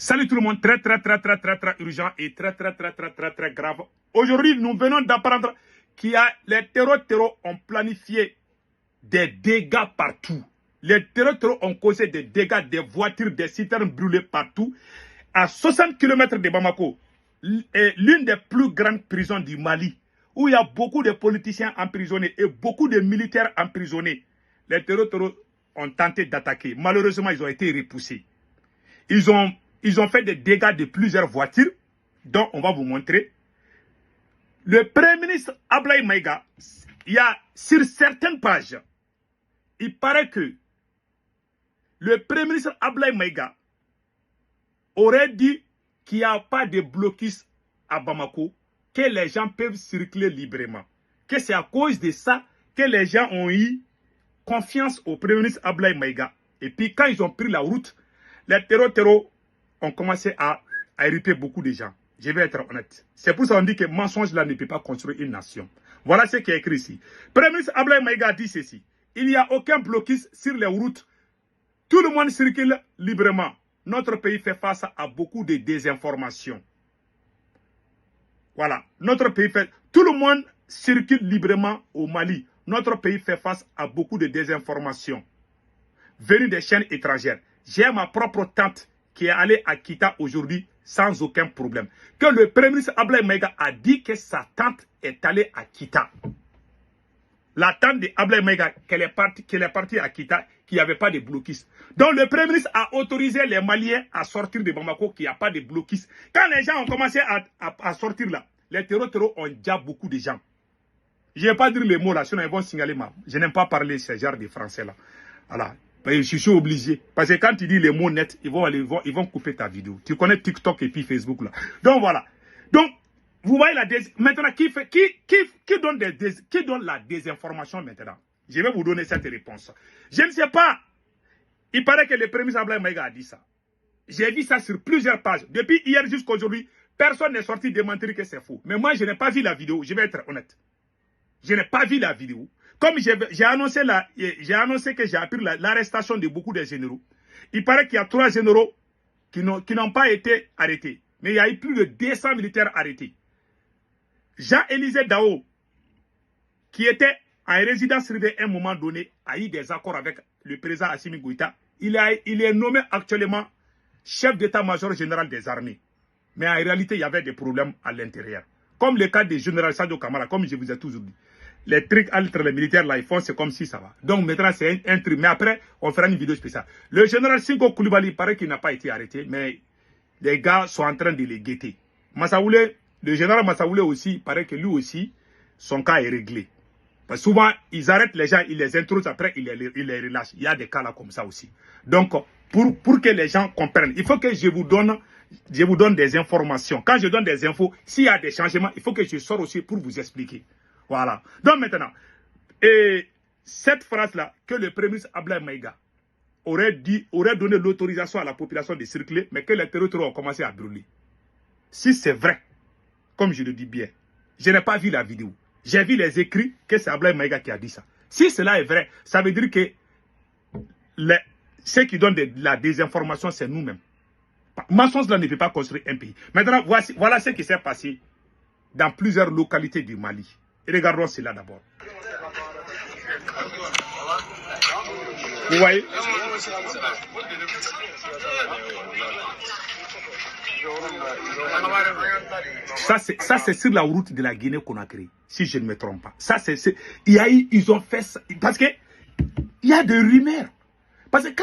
Salut tout le monde, très urgent et très grave. Aujourd'hui, nous venons d'apprendre qu'il y a les terroristes ont planifié des dégâts partout. Les terroristes ont causé des dégâts, des voitures, des citernes brûlées partout. À 60 km de Bamako, l'une des plus grandes prisons du Mali, où il y a beaucoup de politiciens emprisonnés et beaucoup de militaires emprisonnés. Les terroristes ont tenté d'attaquer. Malheureusement, ils ont été repoussés. Ils ont fait des dégâts de plusieurs voitures, dont on va vous montrer. Le Premier ministre Ablaye Maïga, il y a sur certaines pages, il paraît que le Premier ministre Ablaye Maïga aurait dit qu'il n'y a pas de blocus à Bamako, que les gens peuvent circuler librement. Que c'est à cause de ça que les gens ont eu confiance au Premier ministre Ablaye Maïga. Et puis quand ils ont pris la route, les terroristes ont commencé à irriter beaucoup de gens. Je vais être honnête. C'est pour ça qu'on dit que mensonge là ne peut pas construire une nation. Voilà ce qui est écrit ici. Premier ministre Ablaye Maïga dit ceci. Il n'y a aucun blocus sur les routes. Tout le monde circule librement. Notre pays fait face à beaucoup de désinformation. Voilà. Notre pays fait... Tout le monde circule librement au Mali. Notre pays fait face à beaucoup de désinformation venues des chaînes étrangères. J'ai ma propre tante qui est allée à Kita aujourd'hui sans aucun problème. Que le Premier ministre Ablaye Maïga a dit que sa tante est allée à Kita. La tante de Ablaye Maïga, qu'elle est partie à Kita, qu'il n'y avait pas de blocus. Donc le Premier ministre a autorisé les Maliens à sortir de Bamako, qu'il n'y a pas de blocus. Quand les gens ont commencé à sortir là, les terroristes ont déjà beaucoup de gens. Je ne vais pas dire les mots là, sinon ils vont signaler moi. Je n'aime pas parler ce genre de français là. Voilà. Je suis obligé. Parce que quand tu dis les mots nets, ils vont couper ta vidéo. Tu connais TikTok et puis Facebook là. Donc voilà. Donc, vous voyez la maintenant, qui donne la désinformation maintenant? Je vais vous donner cette réponse. Je ne sais pas. Il paraît que le Premier ministre Ablaye Maïga a dit ça. J'ai vu ça sur plusieurs pages. Depuis hier jusqu'à aujourd'hui, personne n'est sorti démentir que c'est faux. Mais moi, je n'ai pas vu la vidéo. Je vais être honnête. Je n'ai pas vu la vidéo. Comme j'ai annoncé que j'ai appris l'arrestation de beaucoup de généraux. Il paraît qu'il y a 3 généraux qui n'ont pas été arrêtés. Mais il y a eu plus de 200 militaires arrêtés. Jean-Élisée Dao, qui était en résidence privée à un moment donné, a eu des accords avec le président Assimi Goïta. Il est nommé actuellement chef d'état-major général des armées. Mais en réalité, il y avait des problèmes à l'intérieur. Comme le cas du général Sadio Kamara, comme je vous ai toujours dit. Les trucs entre les militaires là, ils font, c'est comme si ça va. Donc maintenant, c'est un truc. Mais après, on fera une vidéo spéciale. Le général Singo Koulibaly, il paraît qu'il n'a pas été arrêté, mais les gars sont en train de les guetter. Massaoulé, le général Massaoulé aussi, il paraît que lui aussi, son cas est réglé. Parce que souvent, ils arrêtent les gens, ils les introduisent, après, ils les relâchent. Il y a des cas là comme ça aussi. Donc, pour que les gens comprennent, il faut que je vous donne des informations. Quand je donne des infos, s'il y a des changements, il faut que je sorte aussi pour vous expliquer. Voilà. Donc maintenant, cette phrase-là, que le Premier ministre Ablaye Maïga aurait donné l'autorisation à la population de circuler, mais que les terroristes ont commencé à brûler. Si c'est vrai, comme je le dis bien, je n'ai pas vu la vidéo. J'ai vu les écrits que c'est Ablaye Maïga qui a dit ça. Si cela est vrai, ça veut dire que ceux qui donnent de la désinformation, c'est nous-mêmes. Mensonge là ne peut pas construire un pays. Maintenant, voilà ce qui s'est passé dans plusieurs localités du Mali. Et regardons cela d'abord. Vous voyez? Ça, c'est sur la route de la Guinée-Conakry, si je ne me trompe pas. Ça, ils ont fait ça. Parce que il y a des rumeurs. Parce que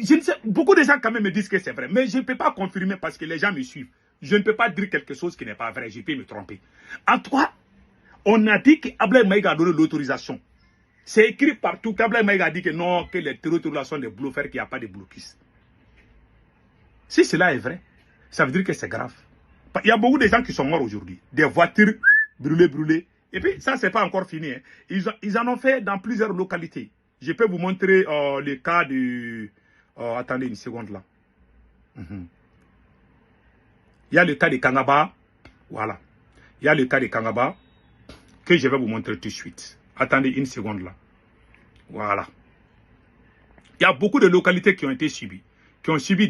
je ne sais, beaucoup de gens quand même me disent que c'est vrai. Mais je ne peux pas confirmer parce que les gens me suivent. Je ne peux pas dire quelque chose qui n'est pas vrai. Je peux me tromper. En tout cas, on a dit qu'Ablaye Maïga a donné l'autorisation. C'est écrit partout qu'Ablaye Maïga a dit que non, que les terroristes sont des bluffeurs, qu'il n'y a pas de blocus. Si cela est vrai, ça veut dire que c'est grave. Il y a beaucoup de gens qui sont morts aujourd'hui. Des voitures brûlées. Et puis, ça, c'est pas encore fini. Hein. Ils en ont fait dans plusieurs localités. Je peux vous montrer le cas de... attendez une seconde là. Il y a le cas de Kangaba. Voilà. Il y a le cas de Kangaba que je vais vous montrer tout de suite. Attendez une seconde là. Voilà. Il y a beaucoup de localités qui ont été subies. Qui ont subi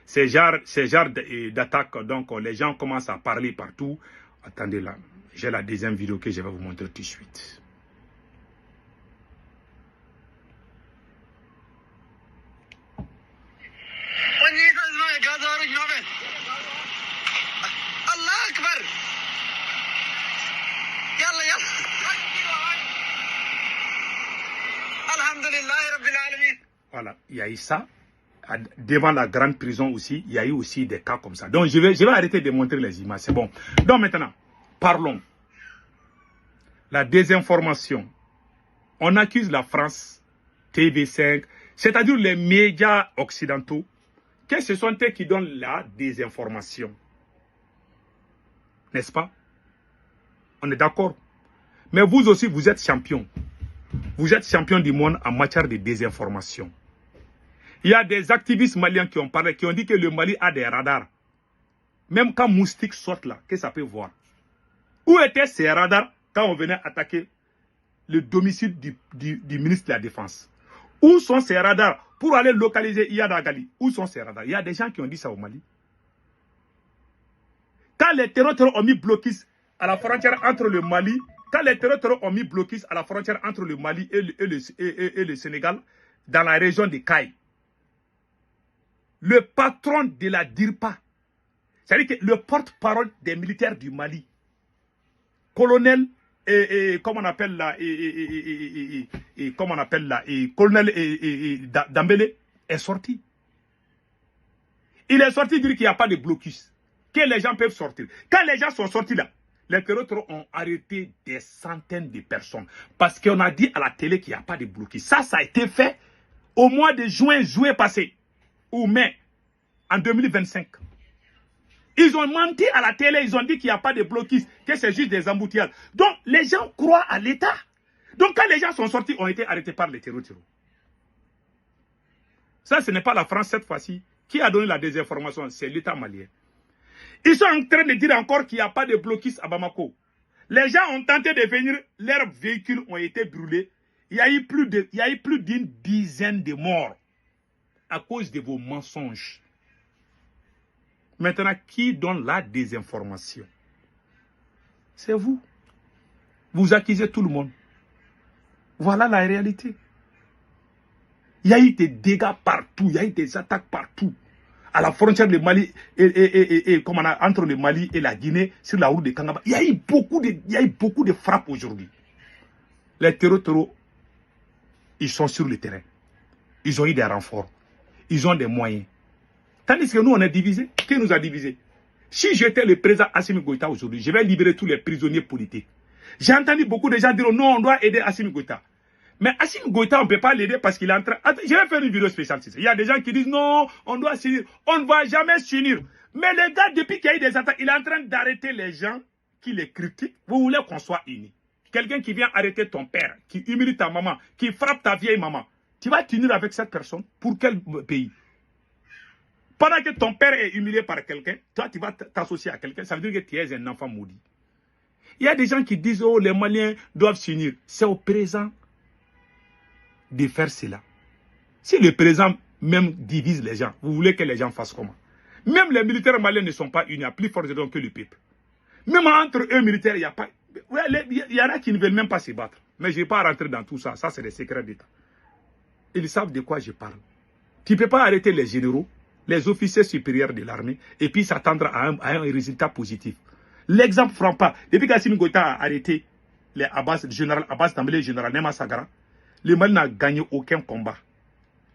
ces genres d'attaques, donc les gens commencent à parler partout. Attendez là, j'ai la deuxième vidéo que je vais vous montrer tout de suite. Voilà, il y a eu ça. Devant la grande prison aussi, il y a eu aussi des cas comme ça. Donc, je vais arrêter de montrer les images, c'est bon. Donc, maintenant, parlons. La désinformation. On accuse la France, TV5, c'est-à-dire les médias occidentaux, que ce sont eux qui donnent la désinformation. N'est-ce pas? On est d'accord. Mais vous aussi, vous êtes champion. Vous êtes champion du monde en matière de désinformation. Il y a des activistes maliens qui ont parlé, qui ont dit que le Mali a des radars. Même quand Moustique sort là, que ça peut voir. Où étaient ces radars quand on venait attaquer le domicile du ministre de la Défense? Où sont ces radars pour aller localiser Iyad Agali? Où sont ces radars? Il y a des gens qui ont dit ça au Mali. Quand les terroristes ont mis blocus à la frontière entre le Mali, quand les terroristes ont mis blocus à la frontière entre le Mali et le Sénégal, dans la région de Caille, le patron de la DIRPA, c'est-à-dire que le porte-parole des militaires du Mali, colonel, comment on appelle là, colonel Dambélé, est sorti. Il est sorti dire qu'il n'y a pas de blocus, que les gens peuvent sortir. Quand les gens sont sortis là, les terroristes ont arrêté des centaines de personnes parce qu'on a dit à la télé qu'il n'y a pas de blocus. Ça a été fait au mois de juillet passé, ou mai, en 2025. Ils ont menti à la télé, ils ont dit qu'il n'y a pas de blocus, que c'est juste des embouteillages. Donc, les gens croient à l'État. Donc, quand les gens sont sortis, ont été arrêtés par les terroristes. Ça, ce n'est pas la France cette fois-ci. Qui a donné la désinformation? C'est l'État malien. Ils sont en train de dire encore qu'il n'y a pas de blocus à Bamako. Les gens ont tenté de venir, leurs véhicules ont été brûlés. Il y a eu plus d'une dizaine de morts à cause de vos mensonges. Maintenant, qui donne la désinformation? C'est vous. Vous accusez tout le monde. Voilà la réalité. Il y a eu des dégâts partout, il y a eu des attaques partout. À la frontière de Mali entre le Mali et la Guinée, sur la route de Kangaba. Il y a eu beaucoup de frappes aujourd'hui. Les terroristes, ils sont sur le terrain. Ils ont eu des renforts. Ils ont des moyens. Tandis que nous, on est divisés. Qui nous a divisés? Si j'étais le président Assimi Goïta aujourd'hui, je vais libérer tous les prisonniers politiques. J'ai entendu beaucoup de gens dire non, on doit aider Assimi Goïta. Mais Assimi Goïta, on ne peut pas l'aider parce qu'il est en train... Je vais faire une vidéo spéciale. Il y a des gens qui disent non, on doit s'unir. On ne va jamais s'unir. Mais le gars, depuis qu'il y a eu des attaques, il est en train d'arrêter les gens qui les critiquent. Vous voulez qu'on soit unis. Quelqu'un qui vient arrêter ton père, qui humilie ta maman, qui frappe ta vieille maman. Tu vas t'unir avec cette personne pour quel pays? Pendant que ton père est humilié par quelqu'un, toi tu vas t'associer à quelqu'un, ça veut dire que tu es un enfant maudit. Il y a des gens qui disent, oh les Maliens doivent s'unir. C'est au présent de faire cela. Si le présent même divise les gens, vous voulez que les gens fassent comment? Même les militaires maliens ne sont pas unis, à plus forte raison que le peuple. Même entre eux militaires, il y a pas... Il y en a qui ne veulent même pas se battre. Mais je ne vais pas rentrer dans tout ça, ça c'est des secrets d'État. Ils savent de quoi je parle. Tu ne peux pas arrêter les généraux, les officiers supérieurs de l'armée, et puis s'attendre à un résultat positif. L'exemple frappant, depuis qu'Assimi Goïta a arrêté le général Abbas Dambélé, le général Nema Sagara, le Mali n'a gagné aucun combat.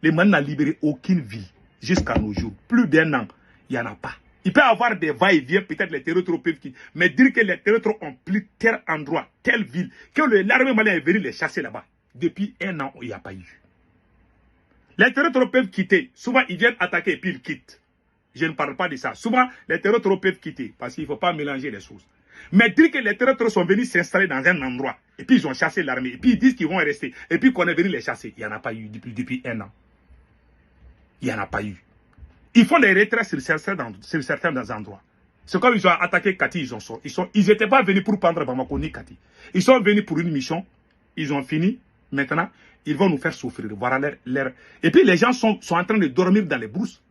Le Mali n'a libéré aucune ville jusqu'à nos jours. Plus d'un an, il n'y en a pas. Il peut y avoir des va-et-vient, peut-être les terroristes peuvent quitter. Mais dire que les terroristes ont pris tel endroit, telle ville, que l'armée malienne est venue les chasser là-bas, depuis un an, il n'y a pas eu. Les terroristes peuvent quitter. Souvent, ils viennent attaquer et puis ils quittent. Je ne parle pas de ça. Souvent, les terroristes peuvent quitter parce qu'il ne faut pas mélanger les choses. Mais dire que les terroristes sont venus s'installer dans un endroit et puis ils ont chassé l'armée et puis ils disent qu'ils vont rester et puis qu'on est venu les chasser, il n'y en a pas eu depuis un an. Il n'y en a pas eu. Ils font des retraits sur certains endroits. C'est comme ils ont attaqué Kati, ils n'étaient pas venus pour prendre Bamako ni Kati. Ils sont venus pour une mission, ils ont fini. Maintenant, ils vont nous faire souffrir. Voilà leur... Et puis les gens sont en train de dormir dans les brousses.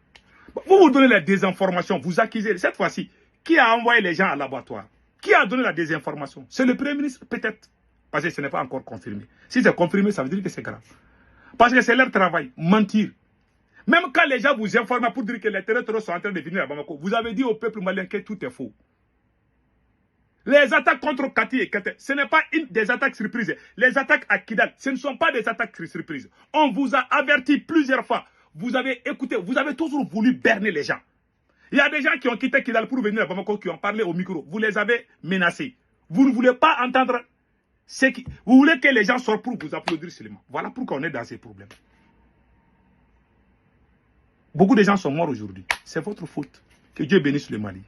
Vous vous donnez la désinformation, vous accusez. Cette fois-ci, qui a envoyé les gens à l'abattoir? Qui a donné la désinformation? C'est le Premier ministre, peut-être. Parce que ce n'est pas encore confirmé. Si c'est confirmé, ça veut dire que c'est grave. Parce que c'est leur travail, mentir. Même quand les gens vous informent pour dire que les terroristes sont en train de venir à Bamako, vous avez dit au peuple malien que tout est faux. Les attaques contre Kati et Kete, ce n'est pas des attaques surprises. Les attaques à Kidal, ce ne sont pas des attaques surprises. On vous a averti plusieurs fois. Vous avez écouté, vous avez toujours voulu berner les gens. Il y a des gens qui ont quitté Kidal pour venir à Bamako, qui ont parlé au micro. Vous les avez menacés. Vous ne voulez pas entendre ce qui... Vous voulez que les gens sortent pour vous applaudir seulement. Voilà pourquoi on est dans ces problèmes. Beaucoup de gens sont morts aujourd'hui. C'est votre faute. Que Dieu bénisse le Mali.